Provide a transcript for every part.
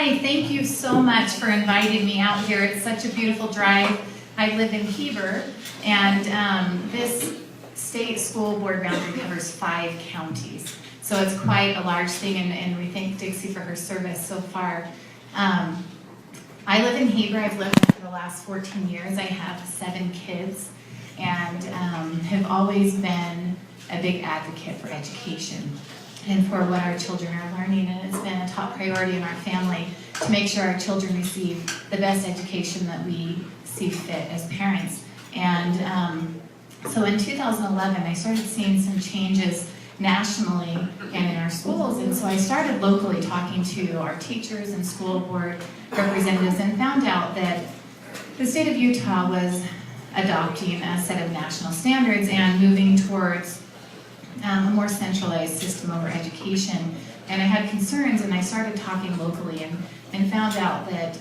Hi, thank you so much for inviting me out here. It's such a beautiful drive. I live in Heber, and this state school board boundary covers 5 counties. So it's quite a large thing, and we thank Dixie for her service so far. I live in Heber. I've lived there for the last 14 years. I have 7 kids, and have always been a big advocate for education and for what our children are learning, and it's been a top priority in our family to make sure our children receive the best education that we see fit as parents. And so in 2011, I started seeing some changes nationally and in our schools, and so I started locally talking to our teachers and school board representatives and found out that the state of Utah was adopting a set of national standards and moving towards a more centralized system over education. And I had concerns, and I started talking locally and found out that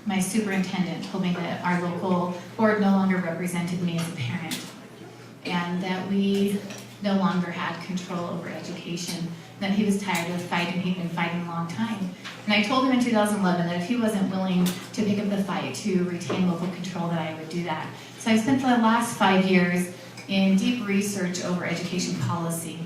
my superintendent told me that our local board no longer represented me as a parent, and that we no longer had control over education, that he was tired of fighting. He'd been fighting a long time. And I told him in 2011 that if he wasn't willing to pick up the fight to retain local control, that I would do that. So I spent the last 5 years in deep research over education policy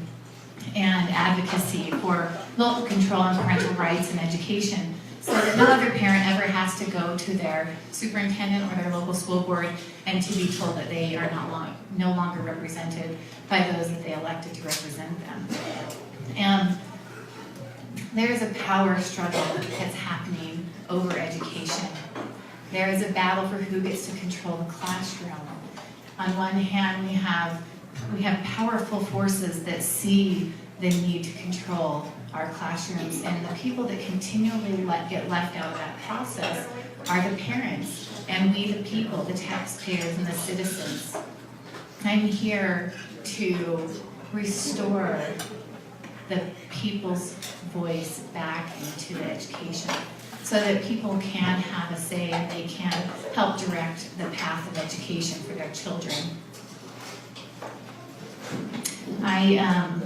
and advocacy for local control and parental rights in education, so that no other parent ever has to go to their superintendent or their local school board and to be told that they are no longer represented by those that they elected to represent them. And there is a power struggle that's happening over education. There is a battle for who gets to control the classroom. On one hand, we have powerful forces that see the need to control our classrooms, and the people that continually get left out of that process are the parents, and we the people, the taxpayers and the citizens. I'm here to restore the people's voice back into the education, so that people can have a say and they can help direct the path of education for their children. I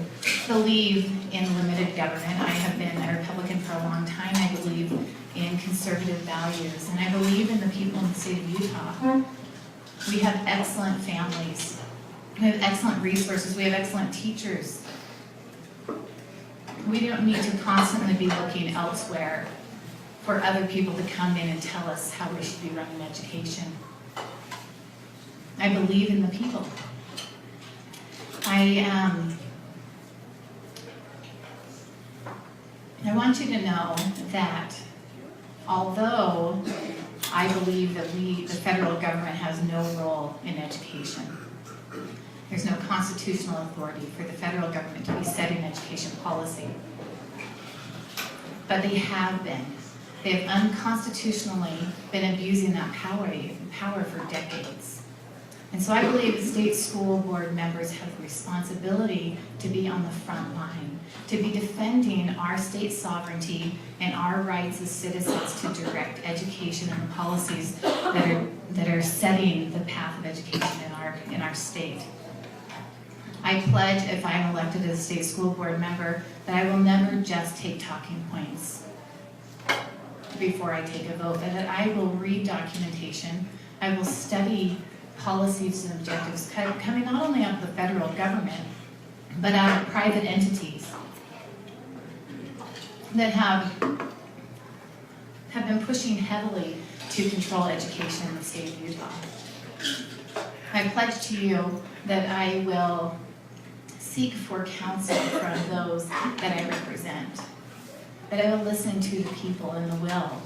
believe in limited government. I have been a Republican for a long time. I believe in conservative values, and I believe in the people in the state of Utah. We have excellent families. We have excellent resources. We have excellent teachers. We don't need to constantly be looking elsewhere for other people to come in and tell us how we should be running education. I believe in the people. I want you to know that although I believe that the federal government has no role in education, there's no constitutional authority for the federal government to be setting education policy, but they have been. They have unconstitutionally been abusing that power for decades. And so I believe state school board members have the responsibility to be on the front line, to be defending our state sovereignty and our rights as citizens to direct education and the policies that are setting the path of education in our state. I pledge, if I am elected as a state school board member, that I will never just take talking points before I take a vote, but that I will read documentation, I will study policies and objectives coming not only out of the federal government, but out of private entities that have been pushing heavily to control education in the state of Utah. I pledge to you that I will seek for counsel from those that I represent, that I will listen to the people and the will,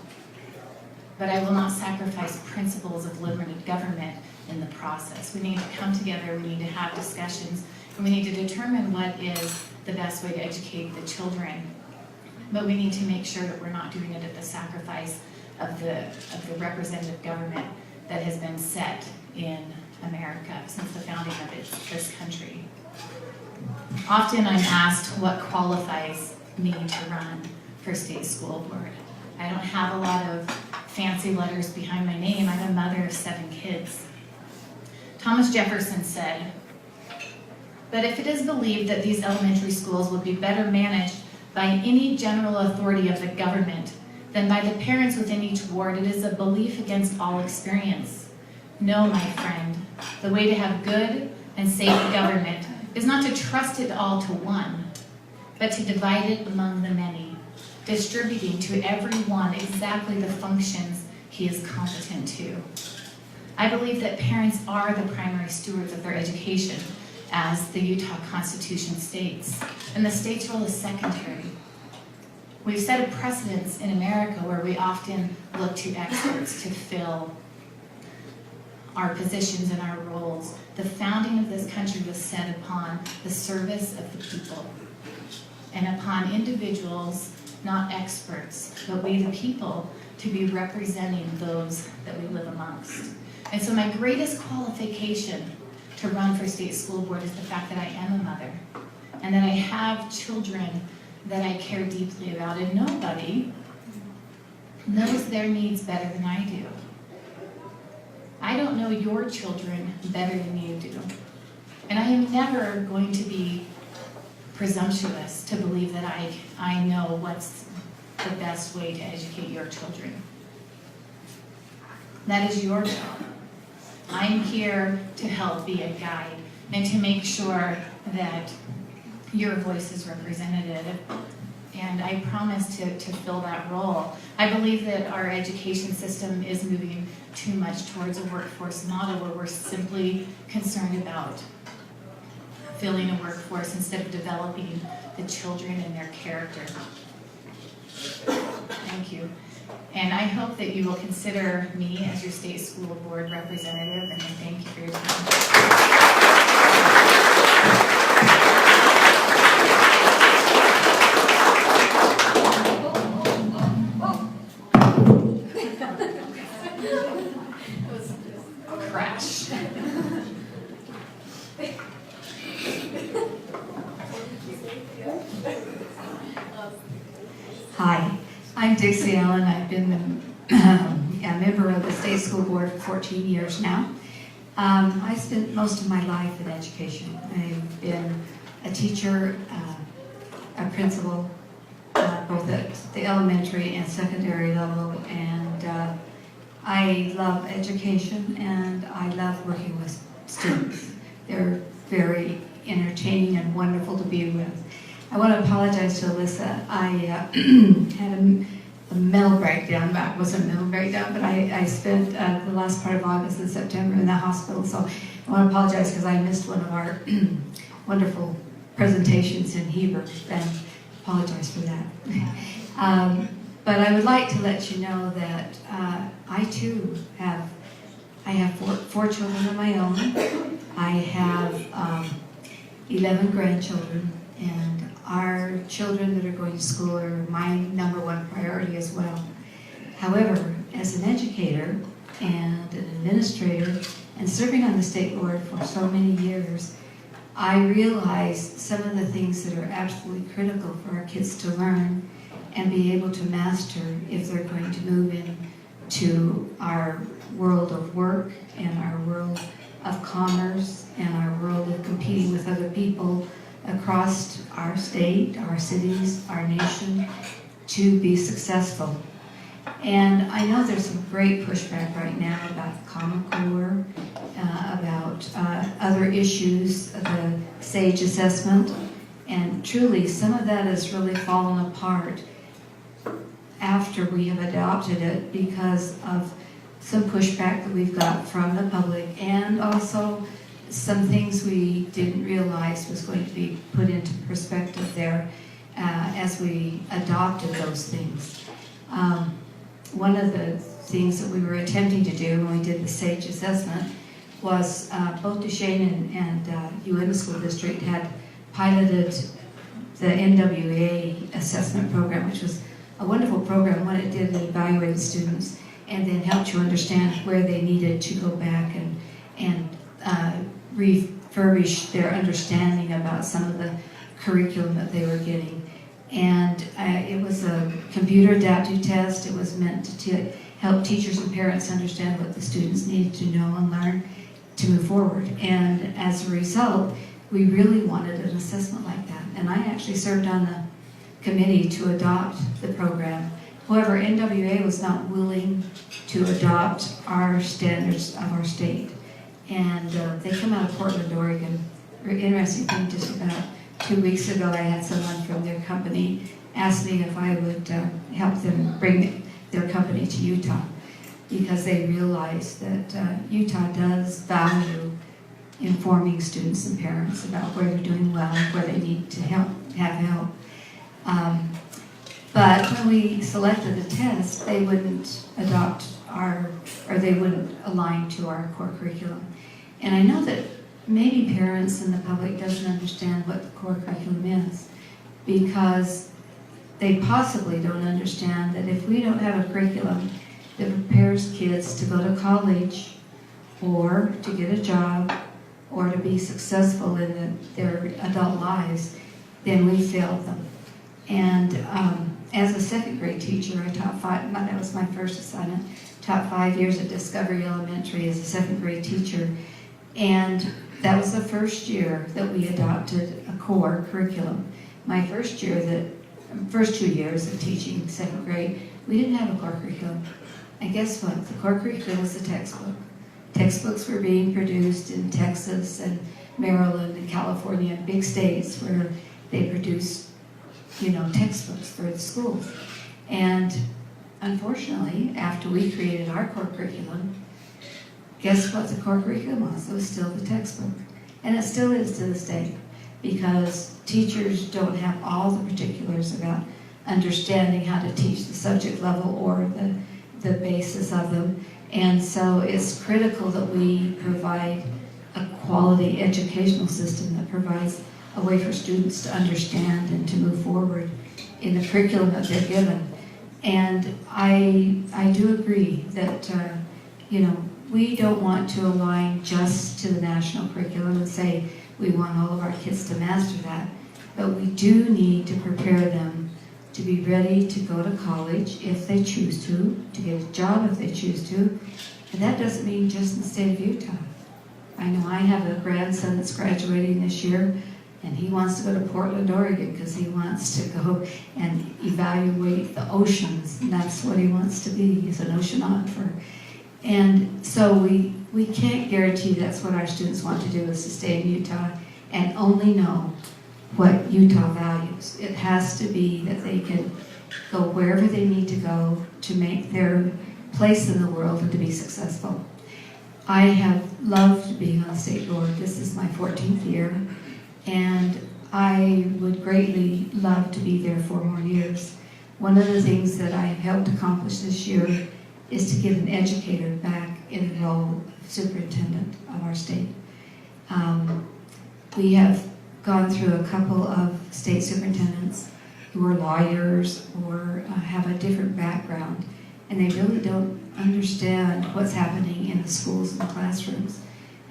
but I will not sacrifice principles of limited government in the process. We need to come together, we need to have discussions, and we need to determine what is the best way to educate the children. But we need to make sure that we're not doing it at the sacrifice of the representative government that has been set in America since the founding of this country. Often I'm asked what qualifies me to run for state school board. I don't have a lot of fancy letters behind my name. I'm a mother of 7 kids. Thomas Jefferson said, "But if it is believed that these elementary schools would be better managed by any general authority of the government then by the parents within each ward, it is a belief against all experience. No, my friend, the way to have good and safe government is not to trust it all to one, but to divide it among the many, distributing to every one exactly the functions he is competent to. I believe that parents are the primary stewards of their education, as the Utah Constitution states, and the state's role is secondary. We've set a precedence in America where we often look to experts to fill our positions and our roles. The founding of this country was set upon the service of the people and upon individuals, not experts, but we the people, to be representing those that we live amongst. And so my greatest qualification to run for state school board is the fact that I am a mother and that I have children that I care deeply about, and nobody knows their needs better than I do. I don't know your children better than you do. And I am never going to be presumptuous to believe that I know what's the best way to educate your children. That is your job. I'm here to help be a guide and to make sure that your voice is represented, and I promise to fill that role. I believe that our education system is moving too much towards a workforce model where we're simply concerned about filling a workforce instead of developing the children and their character. Thank you. And I hope that you will consider me as your state school board representative, and I thank you for your time. Crash. Hi, I'm Dixie Allen. I've been a member of the state school board for 14 years now. I spent most of my life in education. I've been a teacher, a principal, both at the elementary and secondary level, and I love education and I love working with students. They're very entertaining and wonderful to be with. I want to apologize to Alisa. I had a mental breakdown. It wasn't a mental breakdown, but I spent the last part of August and September in the hospital. So I want to apologize because I missed one of our wonderful presentations in Heber, and apologize for that. But I would like to let you know that I too have four children of my own. I have 11 grandchildren, and our children that are going to school are my number one priority as well. However, as an educator and an administrator and serving on the state board for so many years, I realized some of the things that are absolutely critical for our kids to learn and be able to master if they're going to move into our world of work and our world of commerce and our world of competing with other people across our state, our cities, our nation, to be successful. And I know there's some great pushback right now about the Common Core, about other issues, the SAGE assessment, and truly some of that has really fallen apart after we have adopted it because of some pushback that we've got from the public, and also some things we didn't realize was going to be put into perspective there as we adopted those things. One of the things that we were attempting to do when we did the SAGE assessment was both Duchesne and UN School District had piloted the NWA assessment program, which was a wonderful program. What it did, it evaluated students and then helped you understand where they needed to go back and refurbish their understanding about some of the curriculum that they were getting. And it was a computer adaptive test. It was meant to help teachers and parents understand what the students needed to know and learn to move forward. And as a result, we really wanted an assessment like that. And I actually served on the committee to adopt the program However, NWA was not willing to adopt our standards of our state. And they come out of Portland, Oregon. Interesting thing, just about 2 weeks ago, I had someone from their company ask me if I would help them bring their company to Utah, because they realize that Utah does value informing students and parents about where they're doing well, where they need to have help. But when we selected a test, they wouldn't adopt they wouldn't align to our core curriculum. And I know that maybe parents and the public doesn't understand what the core curriculum is, because they possibly don't understand that if we don't have a curriculum that prepares kids to go to college or to get a job or to be successful in their adult lives, then we failed them. And as a second grade teacher, I taught that was my first assignment, taught 5 years at Discovery Elementary as a second grade teacher. And that was the first year that we adopted a core curriculum. My first 2 years of teaching second grade, we didn't have a core curriculum. And guess what? The core curriculum was the textbook. Textbooks were being produced in Texas and Maryland and California, big states where they produce, textbooks for the schools. And unfortunately, after we created our core curriculum, guess what the core curriculum was? It was still the textbook. And it still is to this day, because teachers don't have all the particulars about understanding how to teach the subject level or the basis of them. And so it's critical that we provide a quality educational system that provides a way for students to understand and to move forward in the curriculum that they're given. And I do agree that, we don't want to align just to the national curriculum and say we want all of our kids to master that, but we do need to prepare them to be ready to go to college if they choose to get a job if they choose to. And that doesn't mean just in the state of Utah. I know I have a grandson that's graduating this year, and he wants to go to Portland, Oregon, because he wants to go and evaluate the oceans, and that's what he wants to be. He's an oceanographer. And so we can't guarantee that's what our students want to do, is to stay in Utah and only know what Utah values. It has to be that they can go wherever they need to go to make their place in the world and to be successful. I have loved being on the state board. This is my 14th year, and I would greatly love to be there 4 more years. One of the things that I have helped accomplish this year is to get an educator back in the role of superintendent of our state. We have gone through a couple of state superintendents who are lawyers or have a different background, and they really don't understand what's happening in the schools and the classrooms,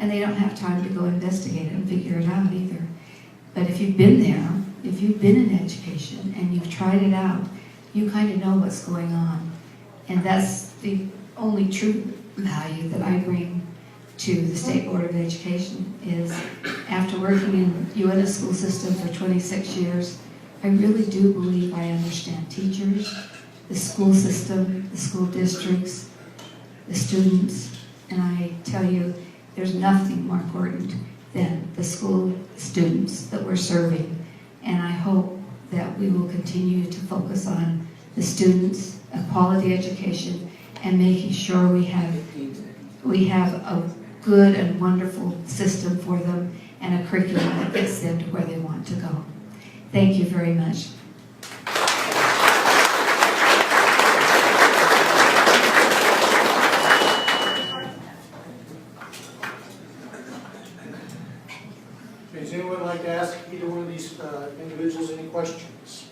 and they don't have time to go investigate it and figure it out either. But if you've been there, if you've been in education and you've tried it out, you kind of know what's going on. And that's the only true value that I bring to the State Board of Education, is after working in UNA school system for 26 years, I really do believe I understand teachers, the school system, the school districts, the students, and I tell you, there's nothing more important than the school students that we're serving. And I hope that we will continue to focus on the students, a quality education, and making sure we have a good and wonderful system for them and a curriculum that gets them to where they want to go. Thank you very much. Does anyone like to ask either one of these individuals any questions?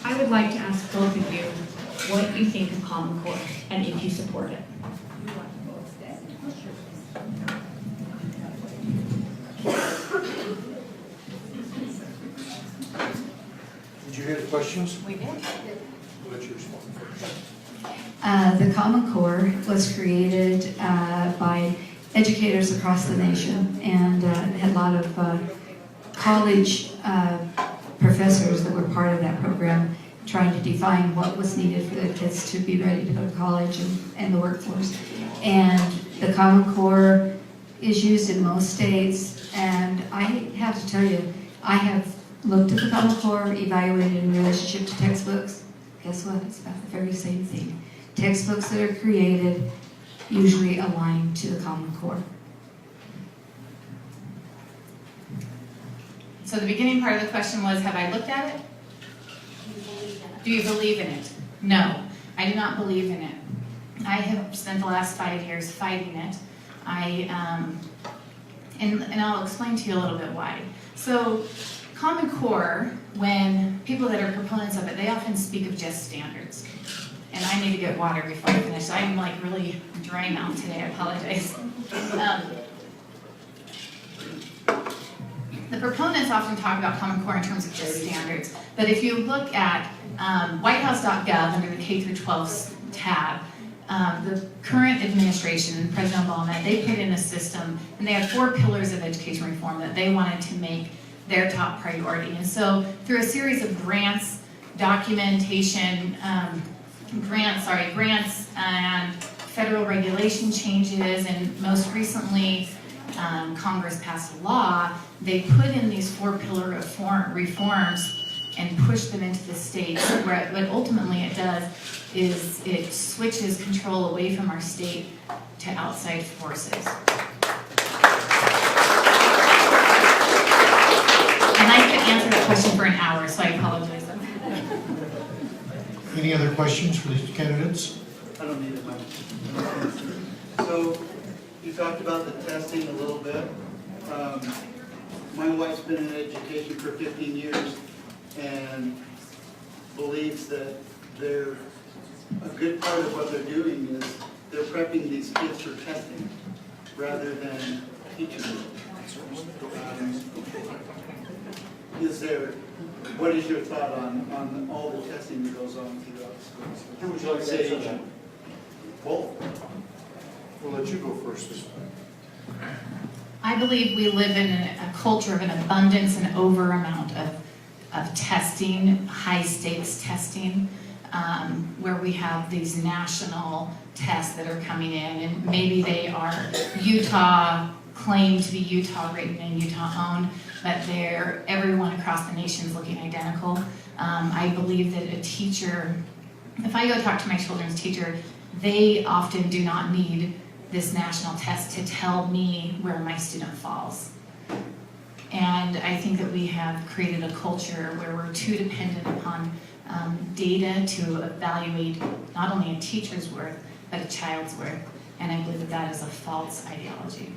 I would like to ask both of you what you think of Common Core and if you support it. Did you hear the questions? We did. What's your response? The Common Core was created by educators across the nation, and had a lot of college professors that were part of that program, trying to define what was needed for the kids to be ready to go to college and the workforce. And the Common Core is used in most states, and I have to tell you, I have looked at the Common Core, evaluated in relationship to textbooks. Guess what? It's about the very same thing. Textbooks that are created usually align to the Common Core. So the beginning part of the question was, have I looked at it? Do you believe in it? No, I do not believe in it. I have spent the last 5 years fighting it. And I'll explain to you a little bit why. So Common Core, when people that are proponents of it, they often speak of just standards. And I need to get water before I finish. I'm like really dry mouth today, I apologize. The proponents often talk about Common Core in terms of just standards. But if you look at whitehouse.gov under the K-12 tab, the current administration, President Obama, they put in a system, and they have 4 pillars of education reform that they wanted to make their top priority. And so through a series of grants, documentation, grants and federal regulation changes, and most recently Congress passed a law, they put in these 4 pillar reforms and push them into the states, where what ultimately it does is it switches control away from our state to outside forces. And I could answer that question for an hour, so I apologize. Any other questions for these candidates? I don't need it, Mike. So, you talked about the testing a little bit. My wife's been in education for 15 years and believes that a good part of what they're doing is they're prepping these kids for testing rather than teaching them. What is your thought on all the testing that goes on throughout schools? Who would you like to answer that? Both. We'll let you go first this time. I believe we live in a culture of an abundance and over amount of testing, high stakes testing, where we have these national tests that are coming in, and maybe they are claimed to be Utah written and Utah owned, but everyone across the nation is looking identical. I believe that a teacher, if I go talk to my children's teacher, they often do not need this national test to tell me where my student falls. And I think that we have created a culture where we're too dependent upon data to evaluate not only a teacher's worth, but a child's worth. And I believe that that is a false ideology.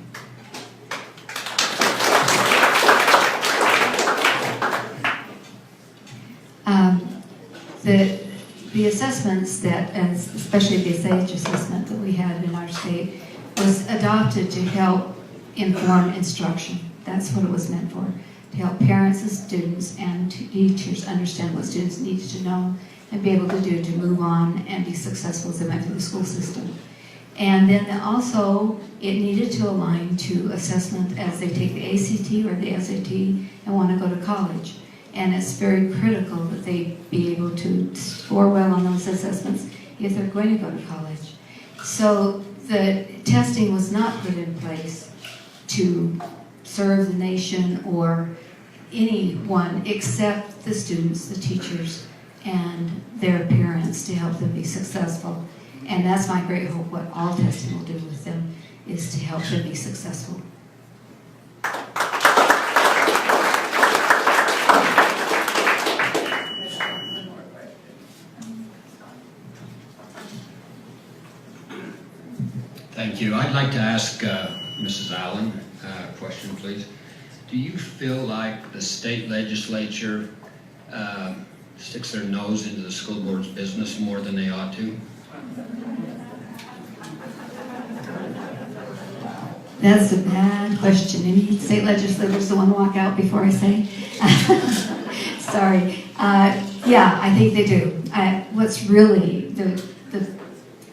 The assessments that, especially the SAGE assessment that we had in our state, was adopted to help inform instruction. That's what it was meant for, to help parents and students and teachers understand what students needed to know and be able to do to move on and be successful as they went through the school system. And then also, it needed to align to assessment as they take the ACT or the SAT and want to go to college. And it's very critical that they be able to score well on those assessments if they're going to go to college. So the testing was not put in place to serve the nation or anyone except the students, the teachers, and their parents to help them be successful. And that's my great hope. What all testing will do with them is to help them be successful. Thank you. I'd like to ask Mrs. Allen a question, please. Do you feel like the state legislature sticks their nose into the school board's business more than they ought to? That's a bad question. Any state legislators that want to walk out before I say? Sorry. Yeah, I think they do. What's really the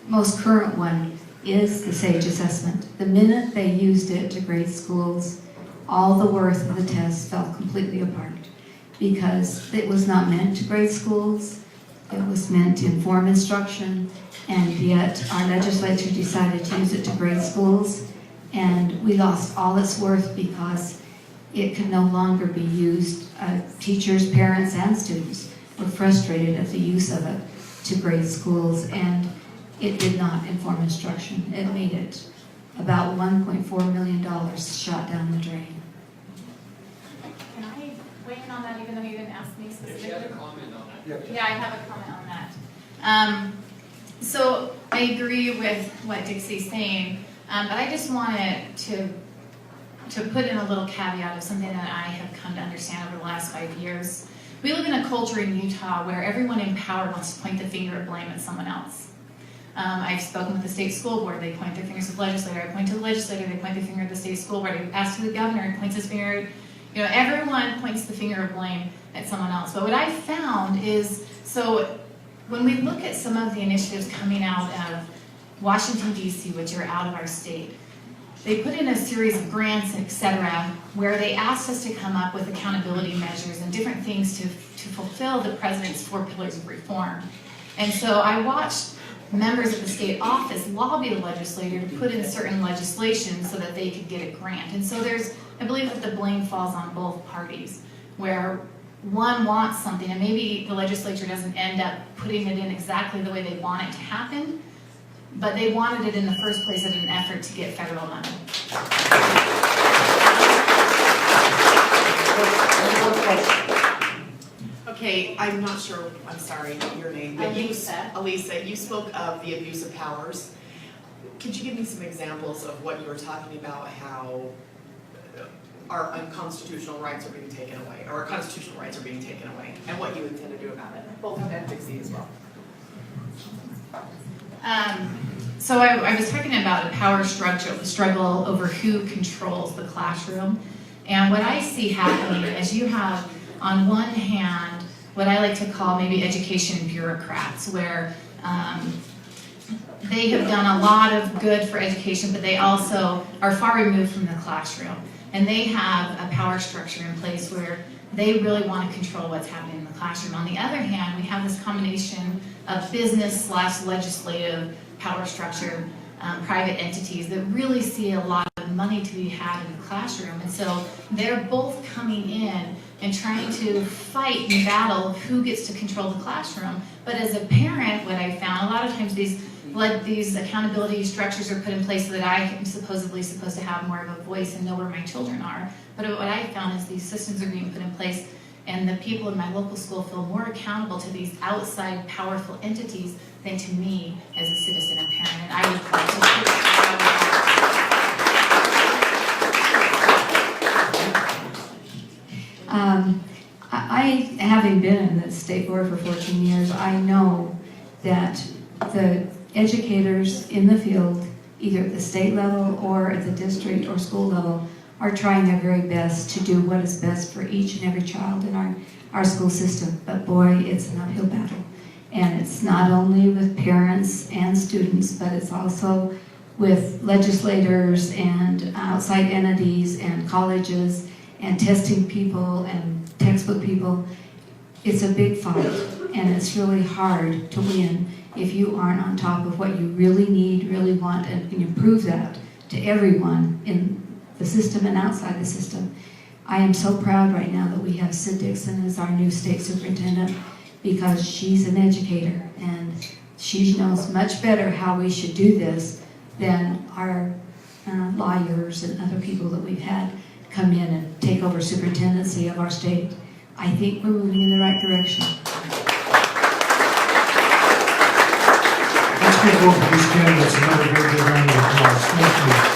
most current one is the SAGE assessment. The minute they used it to grade schools, all the worth of the test fell completely apart because it was not meant to grade schools. It was meant to inform instruction, and yet our legislature decided to use it to grade schools, and we lost all its worth because it could no longer be used. Teachers, parents, and students were frustrated at the use of it to grade schools, and it did not inform instruction. It made it about $1.4 million shot down the drain. Can I weigh in on that even though you didn't ask me specifically? comment on that. Yeah, I have a comment on that. So I agree with what Dixie's saying, but I just wanted to put in a little caveat of something that I have come to understand over the last 5 years. We live in a culture in Utah where everyone in power wants to point the finger of blame at someone else. I've spoken with the state school board, they point their fingers at the legislator. I point to the legislator, they point the finger at the state school board. I ask to the governor, he points his finger. You know, everyone points the finger of blame at someone else. But what I found is, so when we look at some of the initiatives coming out of Washington, D.C., which are out of our state, they put in a series of grants, et cetera, where they asked us to come up with accountability measures and different things to fulfill the president's 4 pillars of reform. And so I watched members of the state office lobby the legislator to put in certain legislation so that they could get a grant. And so I believe that the blame falls on both parties, where one wants something and maybe the legislature doesn't end up putting it in exactly the way they want it to happen, but they wanted it in the first place in an effort to get federal money. Any more questions? Okay, I'm not sure, I'm sorry, your name. but you- Alisa. Alisa, you spoke of the abuse of powers. Could you give me some examples of what you were talking about, how our unconstitutional rights are being taken away, or our constitutional rights are being taken away, and what you intend to do about it? Both of that, Dixie, as well. So I was talking about a power struggle over who controls the classroom. And what I see happening is you have, on one hand, what I like to call maybe education bureaucrats, where they have done a lot of good for education, but they also are far removed from the classroom. And they have a power structure in place where they really want to control what's happening in the classroom. On the other hand, we have this combination of business/legislative power structure, private entities that really see a lot of money to be had in the classroom. And so they're both coming in and trying to fight and battle who gets to control the classroom. But as a parent, what I found, a lot of times these accountability structures are put in place so that I am supposedly supposed to have more of a voice and know where my children are. But what I found is these systems are being put in place and the people in my local school feel more accountable to these outside powerful entities than to me as a citizen and parent. And I would like I, having been in the state board for 14 years, I know that the educators in the field, either at the state level or at the district or school level, are trying their very best to do what is best for each and every child in our school system. But boy, it's an uphill battle. And it's not only with parents and students, but it's also with legislators and outside entities and colleges and testing people and textbook people. It's a big fight, and it's really hard to win if you aren't on top of what you really need, really want, and you prove that to everyone in the system and outside the system. I am so proud right now that we have Sid Dixon as our new state superintendent, because she's an educator and she knows much better how we should do this than our lawyers and other people that we've had come in and take over superintendency of our state. I think we're moving in the right direction. Let's give both of these candidates another very good round of applause. Thank you.